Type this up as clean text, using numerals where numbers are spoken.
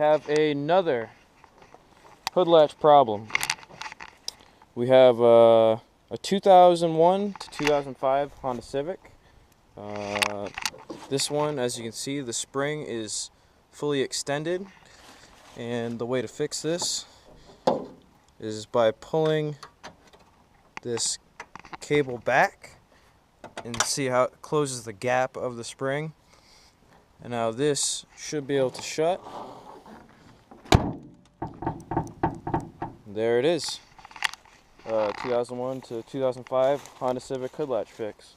have another hood latch problem. We have a 2001 to 2005 Honda Civic. This one, as you can see, the spring is fully extended, and the way to fix this is by pulling this cable back and see how it closes the gap of the spring. And now this should be able to shut. There it is. 2001 to 2005 Honda Civic hood latch fix.